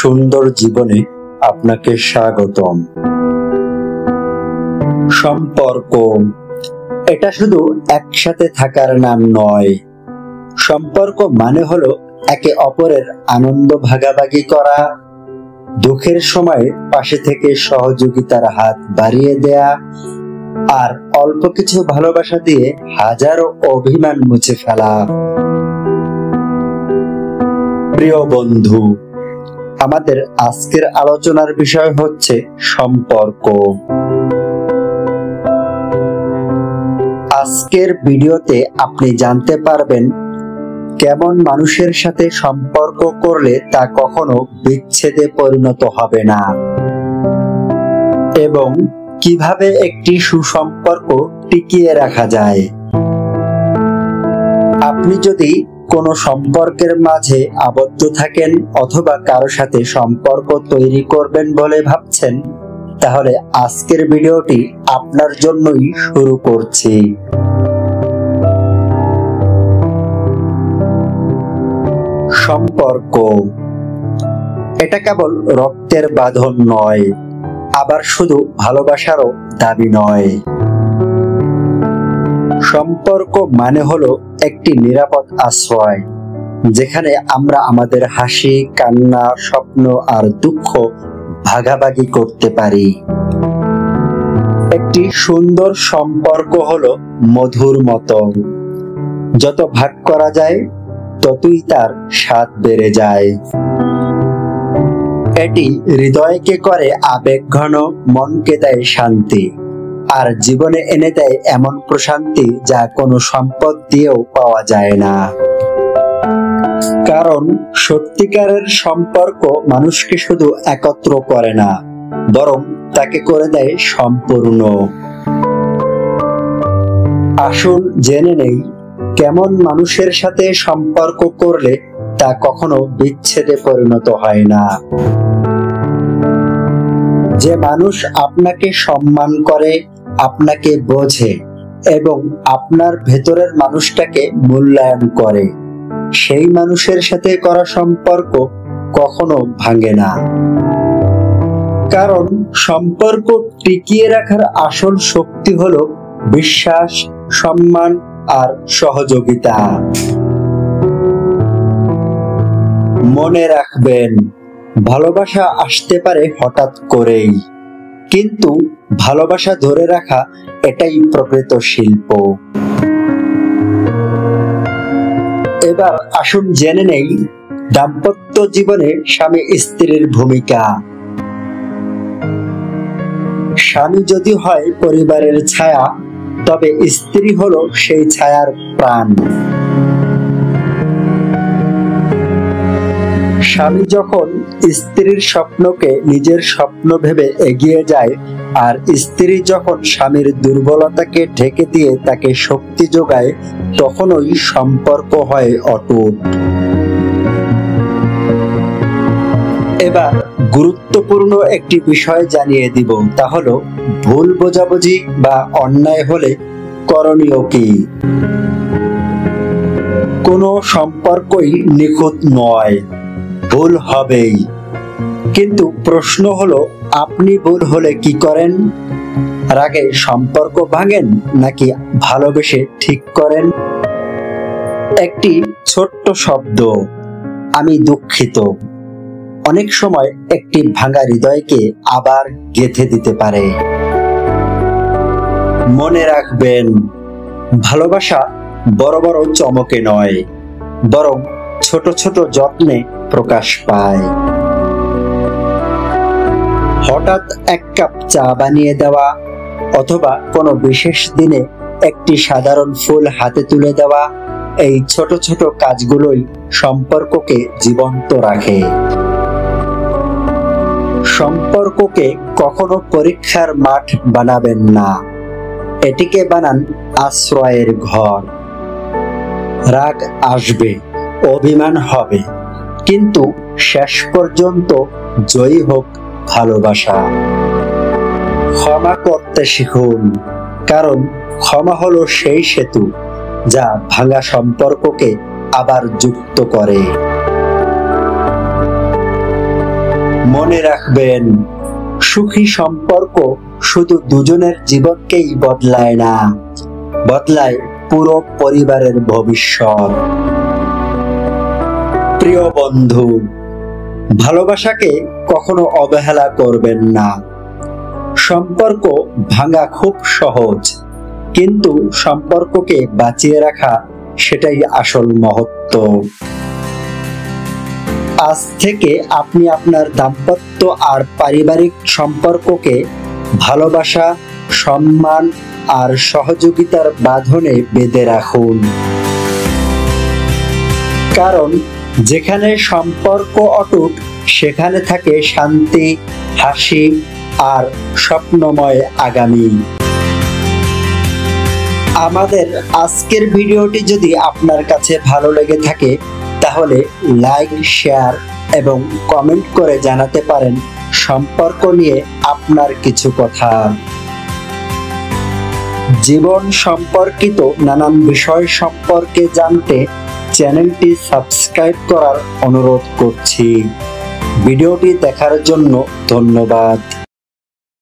সুন্দর জীবনে আপনাকে স্বাগতম। সম্পর্ক এটা শুধু একসাথে থাকার নাম নয়। সম্পর্ক মানে হলো একে অপরের আনন্দ ভাগাভাগি করা, দুঃখের সময় পাশে থেকে সহযোগিতার হাত বাড়িয়ে দেয়া, আর অল্প কিছু ভালোবাসা দিয়ে হাজারো অভিমান মুছে ফেলা। প্রিয় বন্ধু, আমাদের আজকের আলোচনার বিষয় হচ্ছে সম্পর্ক। আজকের ভিডিওতে আপনি জানতে পারবেন কেমন মানুষের সাথে সম্পর্ক করলে তা কখনো বিচ্ছেদে পরিণত হবে না, এবং কিভাবে একটি সুসম্পর্ক টিকিয়ে রাখা যায়। আপনি যদি কোনো সম্পর্কের মাঝে আবদ্ধ থাকেন অথবা কারো সাথে সম্পর্ক তৈরি করবেন বলে ভাবছেন, তাহলে আজকের ভিডিওটি আপনার জন্যই শুরু করছি। সম্পর্ক এটা কেবল রক্তের বাঁধন নয়, আবার শুধু ভালোবাসারও দাবি নয়। সম্পর্ক মানে হলো একটি নিরাপদ আশ্রয়, যেখানে আমরা আমাদের হাসি, কান্না, স্বপ্ন আর দুঃখ ভাগাভাগি করতে পারি। একটি সুন্দর সম্পর্ক হলো মধুর মতো, যত ভাগ করা যায় ততই তার স্বাদ বেড়ে যায়। এটি হৃদয়কে করে আবেগঘন, মনকে দেয় শান্তি, আর জীবনে এনে দেয় এমন প্রশান্তি যা কোনো সম্পদ দিয়েও পাওয়া যায় না। কারণ সত্যিকারের সম্পর্ক মানুষকে শুধু একত্র করে না, বরং তাকে করে দেয় সম্পূর্ণ। আসুন জেনে নেই কেমন মানুষের সাথে সম্পর্ক করলে তা কখনো বিচ্ছেদে পরিণত হয় না। যে মানুষ আপনাকে সম্মান করে, আপনাকে বোঝে এবং আপনার ভেতরের মানুষটাকে মূল্যায়ন করে, সেই মানুষের সাথে করা সম্পর্ক কখনো ভাঙে না। কারণ সম্পর্ক টিকিয়ে রাখার আসল শক্তি হলো বিশ্বাস, সম্মান আর সহযোগিতা। মনে রাখবেন, ভালোবাসা আসতে পারে হঠাৎ করেই, কিন্তু ভালোবাসা ধরে রাখা এটাই প্রকৃত শিল্প। এবার আসুন জেনে নেই দাম্পত্য জীবনে স্বামী স্ত্রীর ভূমিকা। স্বামী যদি হয় পরিবারের ছায়া, তবে স্ত্রী হলো সেই ছায়ার প্রাণ। স্বামী যখন স্ত্রীর স্বপ্নকে নিজের স্বপ্ন ভেবে এগিয়ে যায়, আর স্ত্রী যখন স্বামীর দুর্বলতাকে ঢেকে দিয়ে তাকে শক্তি যোগায়, তখনই সম্পর্ক হয় অটুট। এবার গুরুত্বপূর্ণ একটি বিষয় জানিয়ে দিব, তা হলো ভুল বোঝাবুঝি বা অন্যায় হলে করণীয় কি। কোনো সম্পর্কই নিখুঁত নয়, ভুল হবেই, কিন্তু প্রশ্ন হলো আপনি ভুল হলে কি করেন? রাগে সম্পর্ক ভাঙেন নাকি ভালোবেসে ঠিক করেন? একটি ছোট্ট শব্দ, আমি দুঃখিত, অনেক সময় একটি ভাঙা হৃদয়কে আবার গেঁথে দিতে পারে। মনে রাখবেন, ভালোবাসা বড় বড় চমকে নয়, বরং ছোট ছোট যত্নে প্রকাশ পায়। হঠাৎ এক কাপ চা বানিয়ে দেওয়া, অথবা কোনো বিশেষ দিনে একটি সাধারণ ফুল হাতে তুলে দেওয়া, এই ছোট ছোট কাজগুলোই সম্পর্ককে জীবন্ত রাখে। সম্পর্ককে কখনো পরীক্ষার মাঠ বানাবেন না, এটিকে বানান আশ্রয়ের ঘর। রাগ আসবে, অভিমান হবে, কিন্তু শেষ পর্যন্ত জয়ী হোক ভালোবাসা। ক্ষমা করতে শিখুন, কারণ ক্ষমা হলো সেই সেতু যা ভাঙা সম্পর্ককে আবার যুক্ত করে। মনে রাখবেন, সুখী সম্পর্ক শুধু দুজনের জীবনকেই বদলায় না, বদলায় পুরো পরিবারের ভবিষ্যৎ। প্রিয় বন্ধু, ভালোবাসাকে কখনো অবহেলা করবেন না। সম্পর্ক ভাঙা খুব সহজ, কিন্তু সম্পর্ককে বাঁচিয়ে রাখা সেটাই আসল মহত্ব। আজ থেকে আপনি আপনার দাম্পত্য আর পারিবারিক সম্পর্ককে ভালোবাসা, সম্মান আর সহযোগিতার বাঁধনে বেঁধে রাখুন। কারণ যেখানে সম্পর্ক অটুট, সেখানে থাকে শান্তি, হাসি আর স্বপ্নময় আগামী। আমাদের আজকের ভিডিওটি যদি আপনার কাছে ভালো লেগে থাকে, তাহলে লাইক, শেয়ার এবং কমেন্ট করে জানাতে পারেন সম্পর্ক নিয়ে আপনার কিছু কথা। জীবন সম্পর্কিত নানান বিষয় সম্পর্কে জানতে চ্যানেলটি সাবস্ক্রাইব করার অনুরোধ করছি। ভিডিওটি দেখার জন্য ধন্যবাদ।